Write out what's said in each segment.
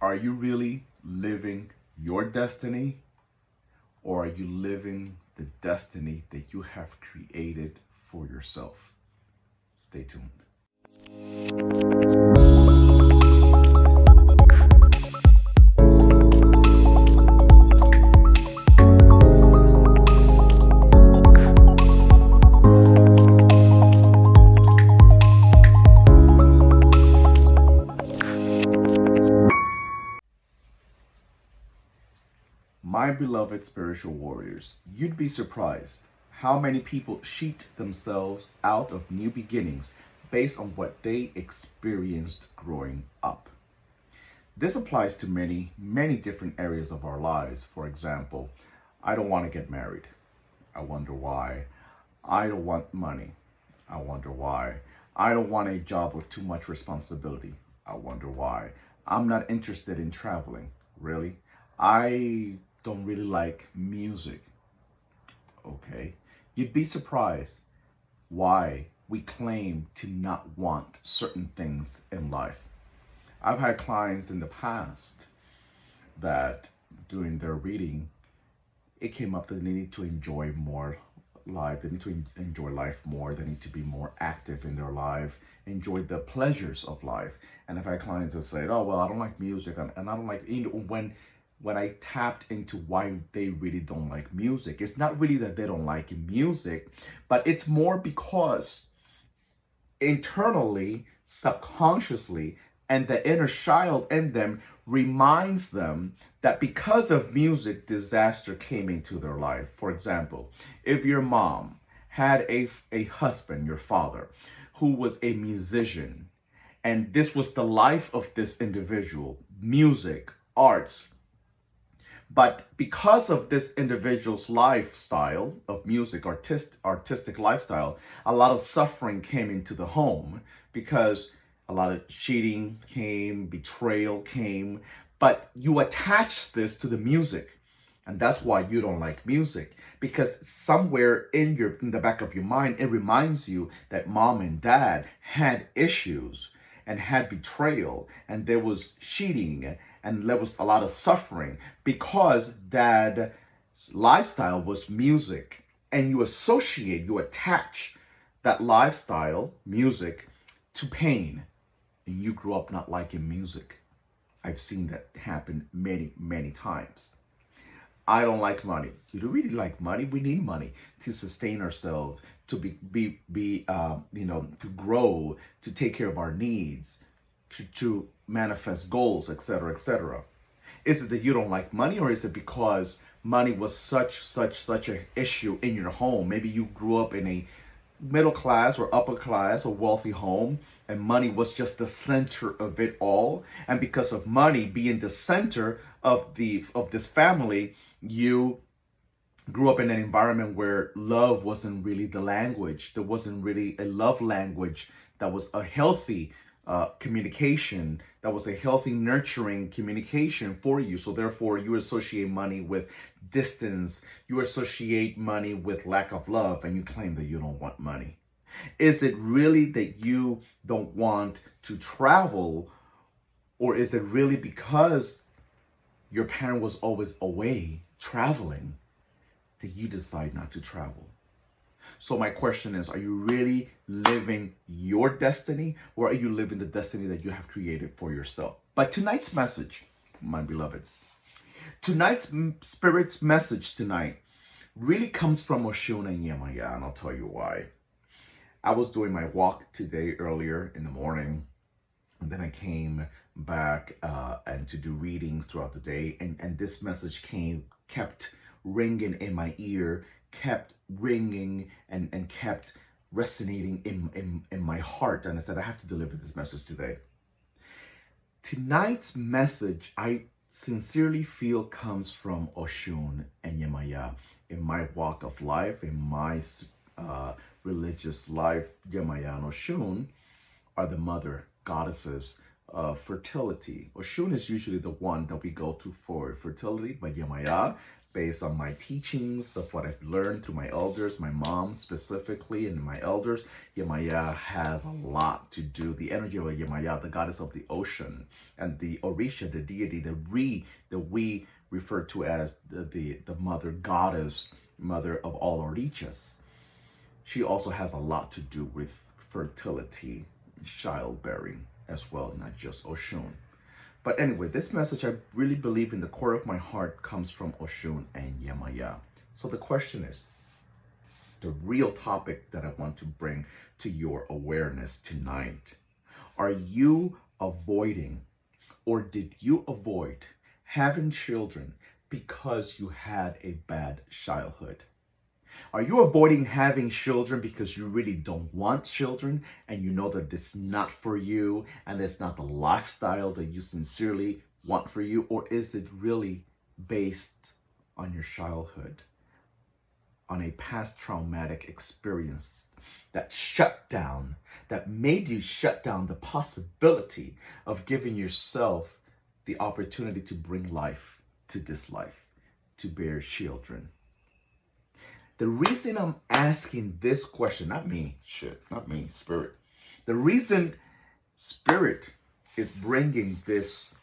Are you really living your destiny, or are you living the destiny that you have created for yourself? Stay tuned. My beloved spiritual warriors, you'd be surprised how many people cheat themselves out of new beginnings based on what they experienced growing up. This applies to many different areas of our lives. For example, I don't want to get married. I wonder why. I don't want money. I wonder why. I don't want a job with too much responsibility. I wonder why. I'm not interested in traveling. Really? I don't really like music. Okay. You'd be surprised why we claim to not want certain things in life. I've had clients in the past that during their reading, it came up that they need to enjoy more life. They need to enjoy life more. They need to be more active in their life, enjoy the pleasures of life. And I've had clients that say, oh, well, I don't like music. And I don't like, when I tapped into why they really don't like music, it's not really that they don't like music, but it's more because internally, subconsciously, and the inner child in them reminds them that because of music, disaster came into their life. For example, if your mom had a husband, your father, who was a musician, and this was the life of this individual, music, arts, but because of this individual's lifestyle of music, artistic lifestyle, a lot of suffering came into the home because a lot of cheating came, betrayal came, but you attach this to the music. And that's why you don't like music, because somewhere in the back of your mind, it reminds you that mom and dad had issues and had betrayal, and there was cheating, and there was a lot of suffering because dad's lifestyle was music. And you attach that lifestyle, music, to pain. And you grew up not liking music. I've seen that happen many times. I don't like money. You don't really like money. We need money to sustain ourselves, to to grow, to take care of our needs, to manifest goals, etc., etc. Is it that you don't like money, or is it because money was such an issue in your home? Maybe you grew up in a middle class or upper class or wealthy home, and money was just the center of it all. And because of money being the center of this family, you grew up in an environment where love wasn't really the language. There wasn't really a love language that was a healthy communication, that was a healthy, nurturing communication for you. So therefore, you associate money with distance. You associate money with lack of love, and you claim that you don't want money. Is it really that you don't want to travel, or is it really because your parent was always away traveling that you decide not to travel? So my question is, are you really living your destiny, or are you living the destiny that you have created for yourself? But tonight's message, my beloveds, tonight's Spirit's message tonight really comes from Òshún and Yemayá, and I'll tell you why. I was doing my walk today earlier in the morning, and then I came back and to do readings throughout the day, and this message kept ringing in my ear, kept ringing and kept resonating in my heart. And I said, I have to deliver this message today. Tonight's message, I sincerely feel, comes from Òshún and Yemayá. In my walk of life, in my religious life, Yemayá and Òshún are the mother goddesses of fertility. Òshún is usually the one that we go to for fertility, but Yemayá based on my teachings of what I've learned through my elders, my mom specifically, and my elders. Yemayá has a lot to do. The energy of Yemayá, the goddess of the ocean, and the Orisha, the deity, that we refer to as the mother goddess, mother of all Orishas. She also has a lot to do with fertility, childbearing as well, not just Òshún. But anyway, this message, I really believe in the core of my heart, comes from Òshún and Yemayá. So the question is, the real topic that I want to bring to your awareness tonight, are you avoiding, or did you avoid having children because you had a bad childhood? Are you avoiding having children because you really don't want children and you know that it's not for you and it's not the lifestyle that you sincerely want for you? Or is it really based on your childhood, on a past traumatic experience that made you shut down the possibility of giving yourself the opportunity to bring life to this life, to bear children? The reason I'm asking this question, not me, Spirit. The reason Spirit is bringing this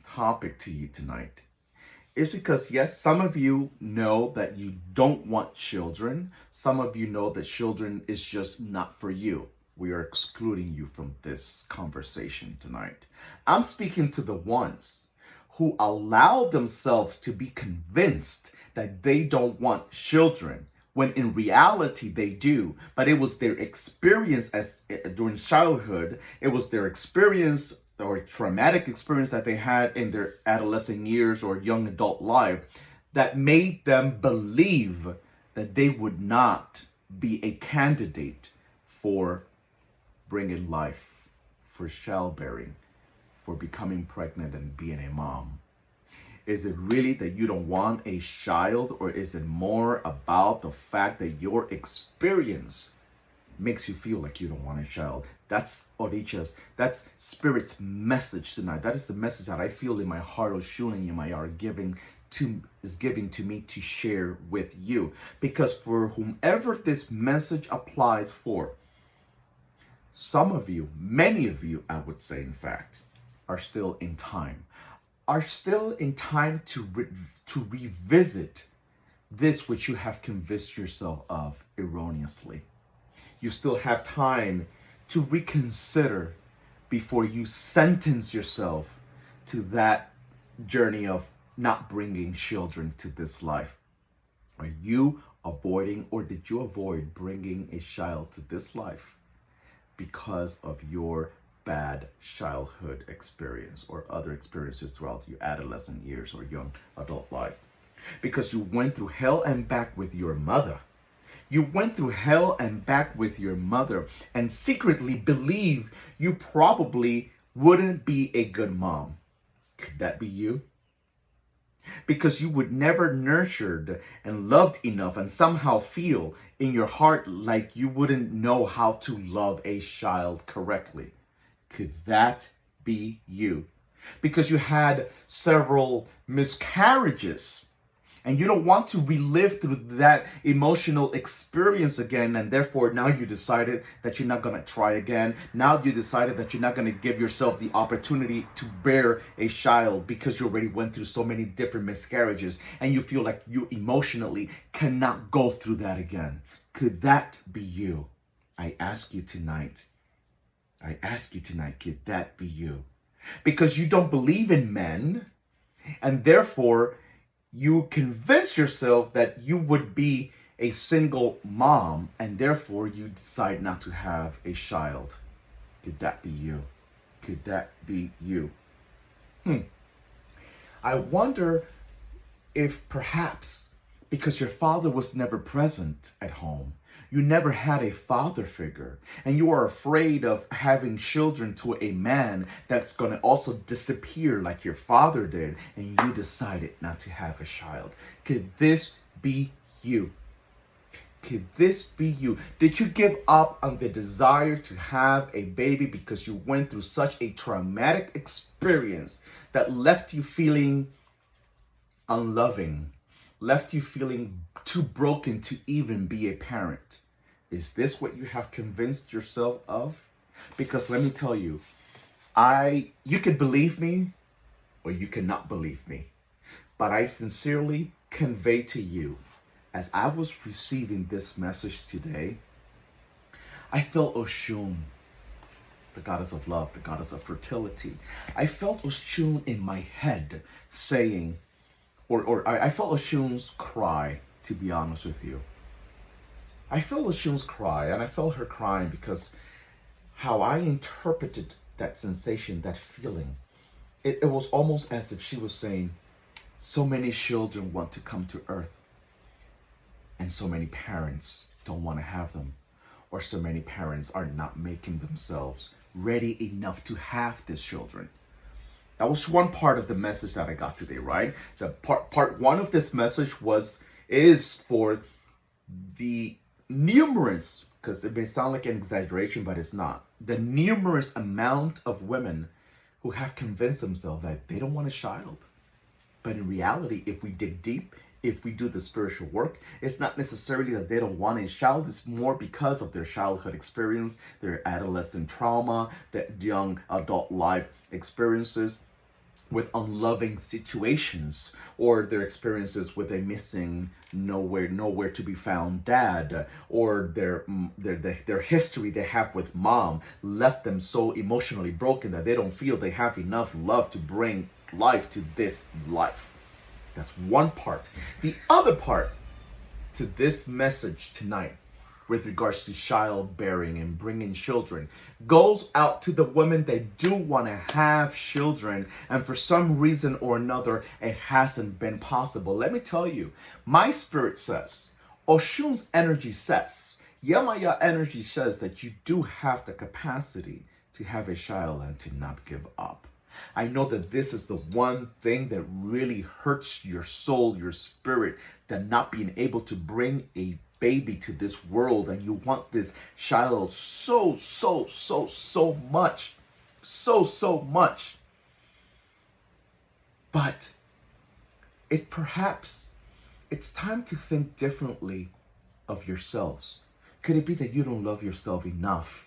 topic to you tonight is because, yes, some of you know that you don't want children. Some of you know that children is just not for you. We are excluding you from this conversation tonight. I'm speaking to the ones who allow themselves to be convinced that they don't want children, when in reality they do. But it was their experience during childhood, it was their experience or traumatic experience that they had in their adolescent years or young adult life that made them believe that they would not be a candidate for bringing life, for childbearing, for becoming pregnant and being a mom. Is it really that you don't want a child, or is it more about the fact that your experience makes you feel like you don't want a child? That's Orishas, that's Spirit's message tonight. That is the message that I feel in my heart, Òshún and Yemayá is giving to me to share with you. Because for whomever this message applies for, some of you, many of you, I would say, in fact, are still in time to revisit this which you have convinced yourself of erroneously. You still have time to reconsider before you sentence yourself to that journey of not bringing children to this life. Are you avoiding, or did you avoid bringing a child to this life because of your bad childhood experience or other experiences throughout your adolescent years or young adult life? Because you went through hell and back with your mother. You went through hell and back with your mother and secretly believe you probably wouldn't be a good mom. Could that be you? Because you would never nurtured and loved enough and somehow feel in your heart like you wouldn't know how to love a child correctly. Could that be you? Because you had several miscarriages and you don't want to relive through that emotional experience again, and therefore now you decided that you're not going to try again. Now you decided that you're not going to give yourself the opportunity to bear a child because you already went through so many different miscarriages and you feel like you emotionally cannot go through that again. Could that be you? I ask you tonight, could that be you? Because you don't believe in men, and therefore you convince yourself that you would be a single mom, and therefore you decide not to have a child. Could that be you? Could that be you? I wonder if perhaps because your father was never present at home, you never had a father figure, and you are afraid of having children to a man that's going to also disappear like your father did, and you decided not to have a child. Could this be you? Could this be you? Did you give up on the desire to have a baby because you went through such a traumatic experience that left you feeling unloving, left you feeling too broken to even be a parent. Is this what you have convinced yourself of? Because let me tell you, you can believe me or you cannot believe me. But I sincerely convey to you, as I was receiving this message today, I felt Òshún, the goddess of love, the goddess of fertility. I felt Òshún in my head saying, I felt Òshún's cry, to be honest with you. I felt Òshún's cry, and I felt her crying because how I interpreted that sensation, that feeling, it was almost as if she was saying, so many children want to come to earth, and so many parents don't want to have them, or so many parents are not making themselves ready enough to have these children. That was one part of the message that I got today, right? The part one of this message is for the numerous, because it may sound like an exaggeration, but it's not, the numerous amount of women who have convinced themselves that they don't want a child. But in reality, if we dig deep, if we do the spiritual work, it's not necessarily that they don't want a child. It's more because of their childhood experience, their adolescent trauma, their young adult life experiences with unloving situations, or their experiences with a missing, nowhere to be found dad, or their history they have with mom left them so emotionally broken that they don't feel they have enough love to bring life to this life. That's one part. The other part to this message tonight, with regards to childbearing and bringing children, goes out to the women that do want to have children, and for some reason or another, it hasn't been possible. Let me tell you, my spirit says, Òshún's energy says, Yemayá energy says that you do have the capacity to have a child and to not give up. I know that this is the one thing that really hurts your soul, your spirit, that not being able to bring a baby to this world, and you want this child so much. But it's time to think differently of yourselves. Could it be that you don't love yourself enough?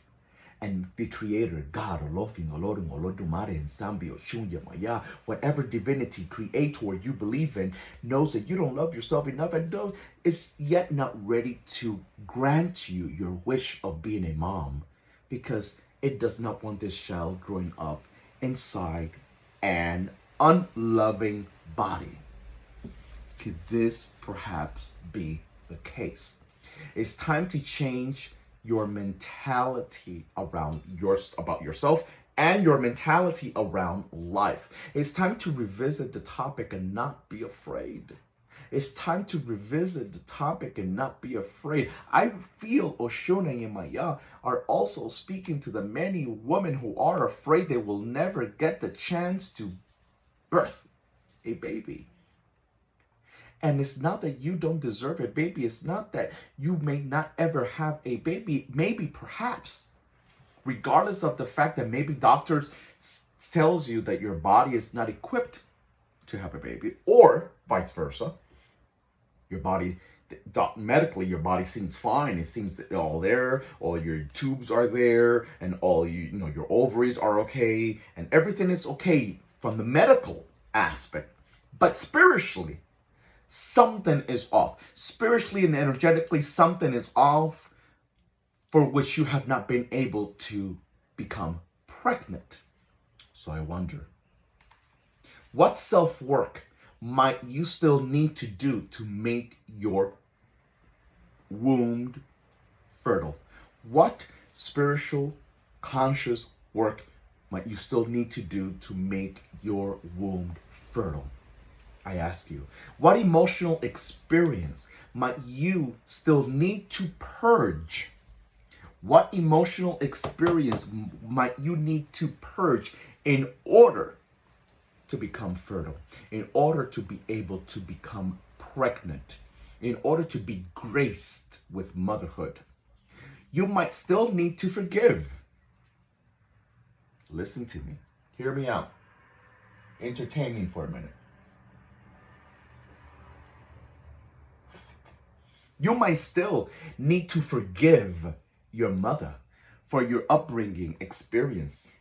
And the Creator, God, Olofin, Olodum, Olodumare, and Sambi, Òshún, Yemayá, whatever divinity, creator you believe in, knows that you don't love yourself enough and is yet not ready to grant you your wish of being a mom, because it does not want this child growing up inside an unloving body. Could this perhaps be the case? It's time to change your mentality about yourself and your mentality around life. It's time to revisit the topic and not be afraid. It's time to revisit the topic and not be afraid. I feel Òshún and Yemayá are also speaking to the many women who are afraid they will never get the chance to birth a baby. And it's not that you don't deserve a baby. It's not that you may not ever have a baby. Maybe, perhaps, regardless of the fact that maybe doctors tells you that your body is not equipped to have a baby, or vice versa. Your body, medically, your body seems fine. It seems all there. All your tubes are there, and all your ovaries are okay, and everything is okay from the medical aspect. But spiritually, something is off. Spiritually and energetically, something is off, for which you have not been able to become pregnant. So I wonder, what self-work might you still need to do to make your womb fertile? What spiritual, conscious work might you still need to do to make your womb fertile? I ask you, what emotional experience might you still need to purge? What emotional experience might you need to purge in order to become fertile, in order to be able to become pregnant, in order to be graced with motherhood? You might still need to forgive. Listen to me. Hear me out. Entertain me for a minute. You might still need to forgive your mother for your upbringing experience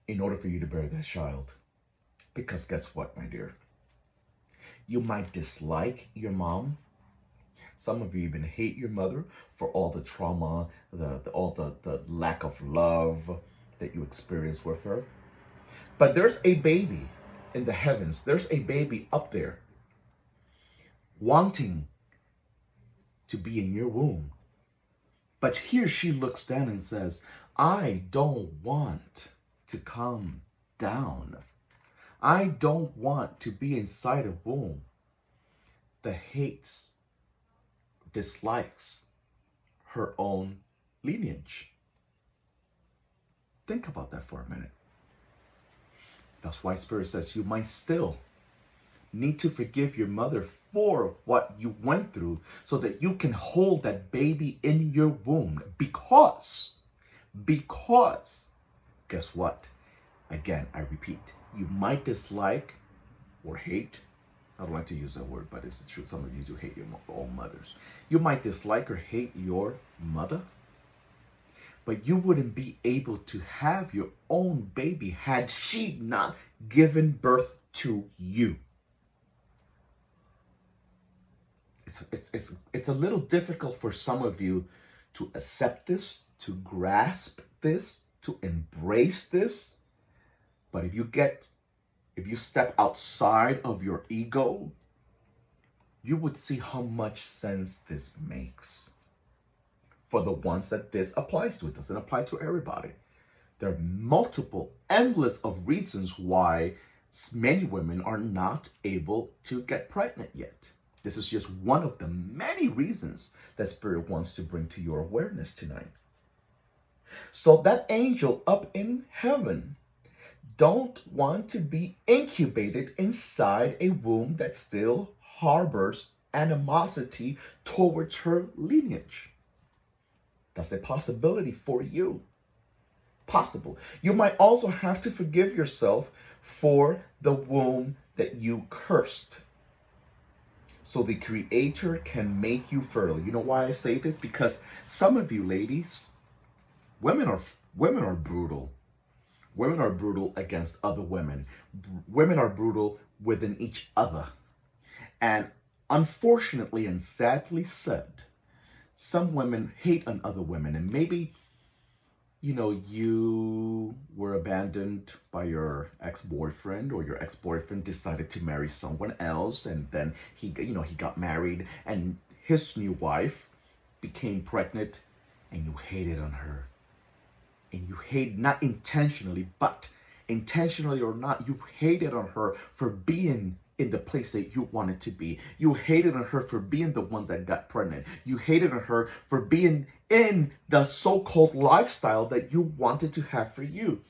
in order for you to bear that child. Because guess what, my dear? You might dislike your mom. Some of you even hate your mother for all the trauma, the lack of love that you experience with her. But there's a baby in the heavens. There's a baby up there wanting to be in your womb. But here she looks down and says, I don't want to come down. I don't want to be inside a womb that hates, dislikes her own lineage. Think about that for a minute. That's why Spirit says you might still need to forgive your mother for what you went through so that you can hold that baby in your womb. Because, guess what? Again, I repeat, you might dislike or hate. I don't like to use that word, but it's the truth. Some of you do hate your own mothers. You might dislike or hate your mother, but you wouldn't be able to have your own baby had she not given birth to you. It's a little difficult for some of you to accept this, to grasp this, to embrace this. But if you step outside of your ego, you would see how much sense this makes. For the ones that this applies to, it doesn't apply to everybody. There are multiple, endless of reasons why many women are not able to get pregnant yet. This is just one of the many reasons that Spirit wants to bring to your awareness tonight. So that angel up in heaven don't want to be incubated inside a womb that still harbors animosity towards her lineage. That's a possibility for you. Possible. You might also have to forgive yourself for the womb that you cursed, so the Creator can make you fertile. You know why I say this? Because some of you ladies, women are brutal. Women are brutal against other women. Women are brutal within each other. And unfortunately and sadly said, some women hate on other women. And maybe, you were abandoned by your ex-boyfriend, or your ex-boyfriend decided to marry someone else. And then he got married and his new wife became pregnant, and you hated on her. And you hate, not intentionally, but intentionally or not, you hated on her for being in the place that you wanted to be. You hated on her for being the one that got pregnant. You hated on her for being in the so-called lifestyle that you wanted to have for you.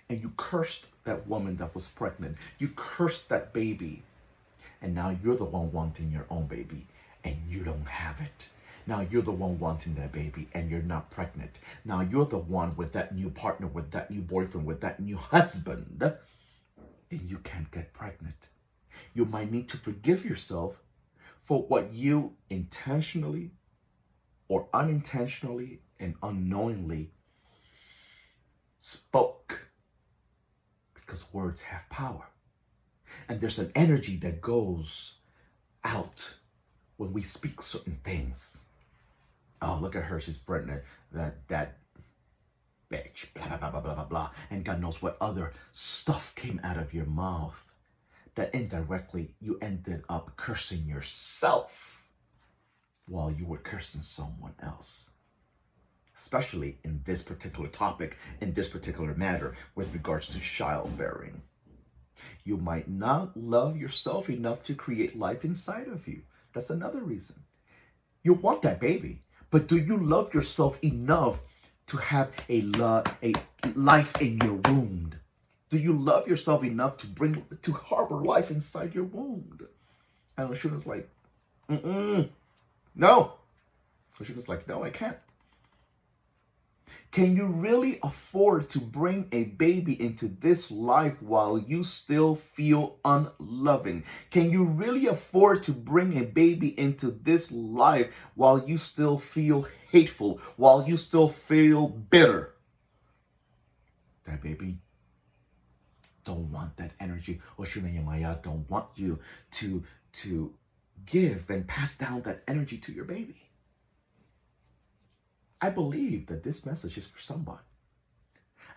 And you cursed that woman that was pregnant. You cursed that baby. And now you're the one wanting your own baby, and you don't have it. Now you're the one wanting that baby, and you're not pregnant. Now you're the one with that new partner, with that new boyfriend, with that new husband, and you can't get pregnant. You might need to forgive yourself for what you intentionally or unintentionally and unknowingly spoke, because words have power. And there's an energy that goes out when we speak certain things. Oh, look at her, she's pregnant. That bitch, blah, blah, blah, blah, blah, blah, blah. And God knows what other stuff came out of your mouth that indirectly you ended up cursing yourself while you were cursing someone else. Especially in this particular topic, in this particular matter, with regards to childbearing. You might not love yourself enough to create life inside of you. That's another reason. You want that baby, but do you love yourself enough to have a life in your womb? Do you love yourself enough to harbor life inside your womb? And Òshún is like, no. Òshún is like, no, I can't. Can you really afford to bring a baby into this life while you still feel unloving? Can you really afford to bring a baby into this life while you still feel hateful, while you still feel bitter? That baby don't want that energy. Òshún and Yemayá don't want you to give and pass down that energy to your baby. I believe that this message is for someone.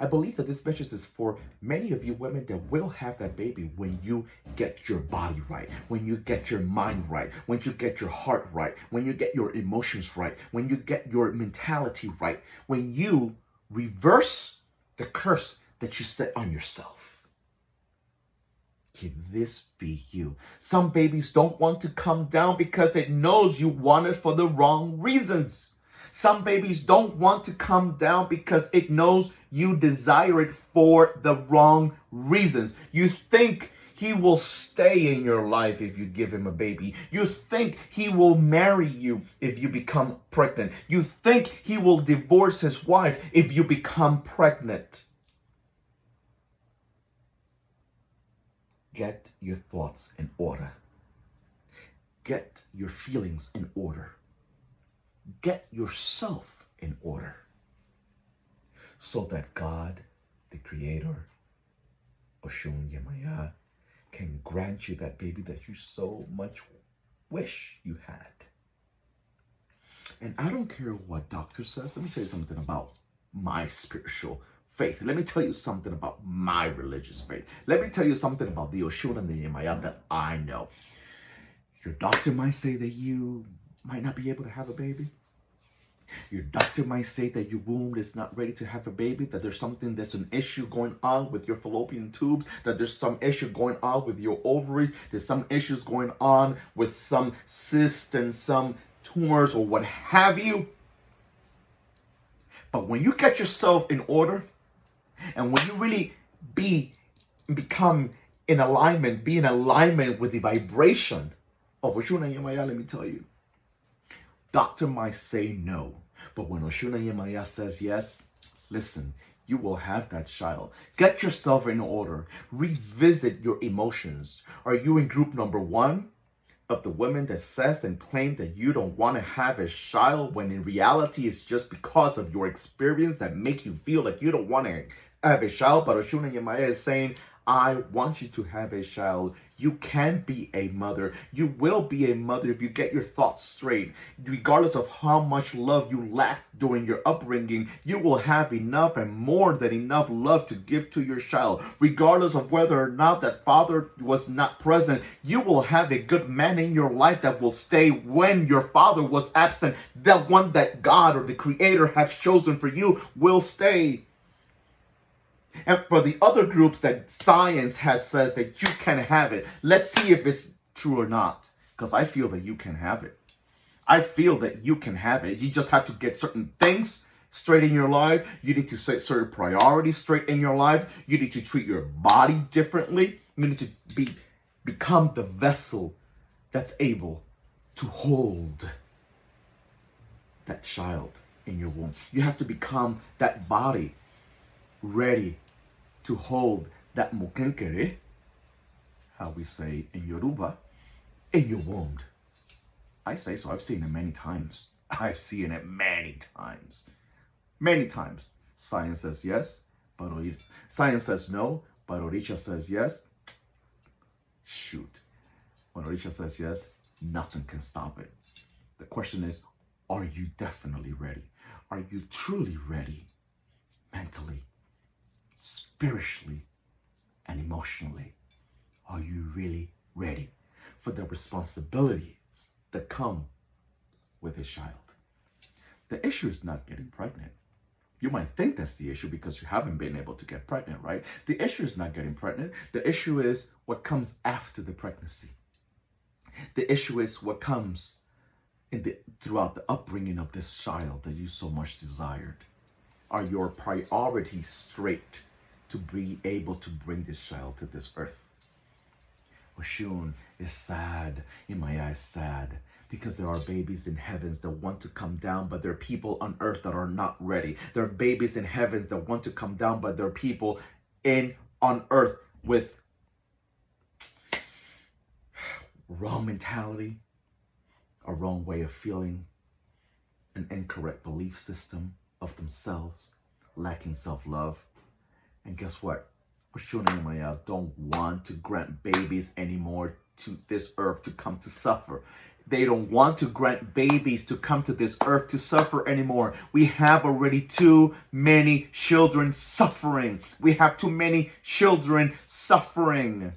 I believe that this message is for many of you women that will have that baby when you get your body right, when you get your mind right, when you get your heart right, when you get your emotions right, when you get your mentality right, when you reverse the curse that you set on yourself. Can this be you? Some babies don't want to come down because it knows you want it for the wrong reasons. Some babies don't want to come down because it knows you desire it for the wrong reasons. You think he will stay in your life if you give him a baby. You think he will marry you if you become pregnant. You think he will divorce his wife if you become pregnant. Get your thoughts in order. Get your feelings in order. Get yourself in order so that God, the Creator, Òshún and Yemayá, can grant you that baby that you so much wish you had. And I don't care what doctor says. Let me tell you something about my spiritual faith. Let me tell you something about my religious faith. Let me tell you something about the Òshún and the Yemayá that I know. Your doctor might say that you might not be able to have a baby. Your doctor might say that your womb is not ready to have a baby, that there's an issue going on with your fallopian tubes, that there's some issue going on with your ovaries, there's some issues going on with some cysts and some tumors or what have you. But when you get yourself in order, and when you really become in alignment, be in alignment with the vibration of Òshún and Yemayá, let me tell you, doctor might say no, but when Òshún and Yemayá says yes, listen, you will have that child. Get yourself in order. Revisit your emotions. Are you in group number 1 of the women that says and claim that you don't want to have a child, when in reality it's just because of your experience that make you feel like you don't want to have a child? But Òshún and Yemayá is saying, I want you to have a child. You can be a mother. You will be a mother if you get your thoughts straight. Regardless of how much love you lacked during your upbringing, you will have enough and more than enough love to give to your child. Regardless of whether or not that father was not present, you will have a good man in your life that will stay when your father was absent. The one that God or the Creator has chosen for you will stay. And for the other groups that science has says that you can have it, let's see if it's true or not. Because I feel that you can have it. I feel that you can have it. You just have to get certain things straight in your life. You need to set certain priorities straight in your life. You need to treat your body differently. You need to become the vessel that's able to hold that child in your womb. You have to become that body ready to hold that mukenkere, how we say in Yoruba, in your womb. I say so. I've seen it many times. I've seen it many times. Many times. Science says yes, but science says no, but Orisha says yes. Shoot. When Orisha says yes, nothing can stop it. The question is, are you definitely ready? Are you truly ready? Mentally, spiritually, and emotionally, are you really ready for the responsibilities that come with a child? The issue is not getting pregnant. You might think that's the issue because you haven't been able to get pregnant, right? The issue is not getting pregnant. The issue is what comes after the pregnancy. The issue is what comes throughout the upbringing of this child that you so much desired. Are your priorities straight to be able to bring this child to this earth? Òshún is sad. Yemayá is sad. Because there are babies in heavens that want to come down, but there are people on earth that are not ready. There are babies in heavens that want to come down, but there are people on earth with wrong mentality, a wrong way of feeling, an incorrect belief system of themselves, lacking self-love. And guess what? Òshún and Yemayá don't want to grant babies anymore to this earth to come to suffer. They don't want to grant babies to come to this earth to suffer anymore. We have already too many children suffering. We have too many children suffering.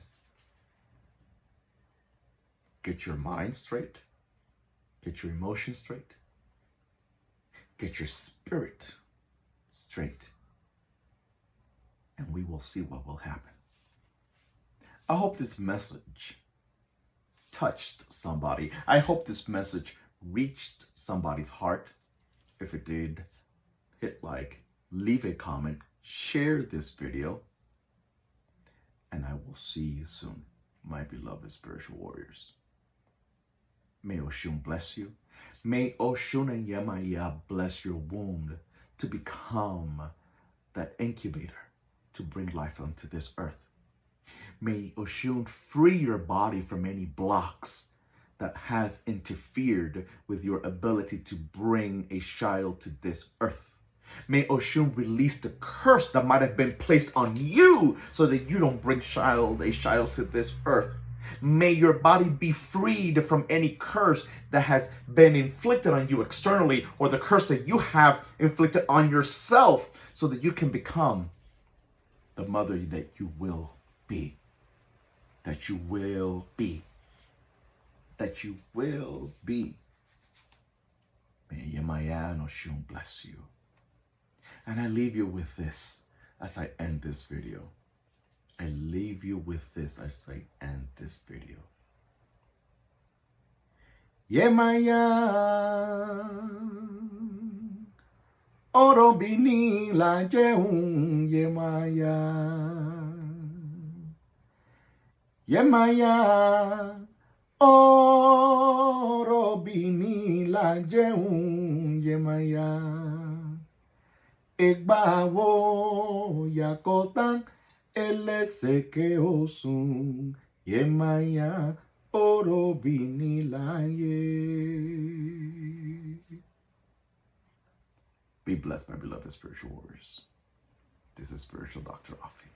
Get your mind straight. Get your emotions straight. Get your spirit straight. And we will see what will happen. I hope this message touched somebody. I hope this message reached somebody's heart. If it did, hit like, leave a comment, share this video, and I will see you soon, my beloved spiritual warriors. May Òshún bless you. May Òshún and Yemayá bless your womb to become that incubator to bring life onto this earth. May Òshún free your body from any blocks that has interfered with your ability to bring a child to this earth. May Òshún release the curse that might have been placed on you so that you don't bring a child to this earth. May your body be freed from any curse that has been inflicted on you externally, or the curse that you have inflicted on yourself, so that you can become the mother that you will be. That you will be. That you will be. May Yemayá and Òshún bless you. And I leave you with this as I end this video. I leave you with this as I end this video. Yemayá, ọ̀rọ̀ bini la jẹun Yemayá. Yemayá, ọ̀rọ̀ bini la jẹun Yemayá. Egba wo yakotan ẹlẹ́ṣẹ̀ ke Òṣùn Yemayá, ọ̀rọ̀ bini láyé. Be blessed, my beloved spiritual warriors. This is Spiritual Dr. Afi.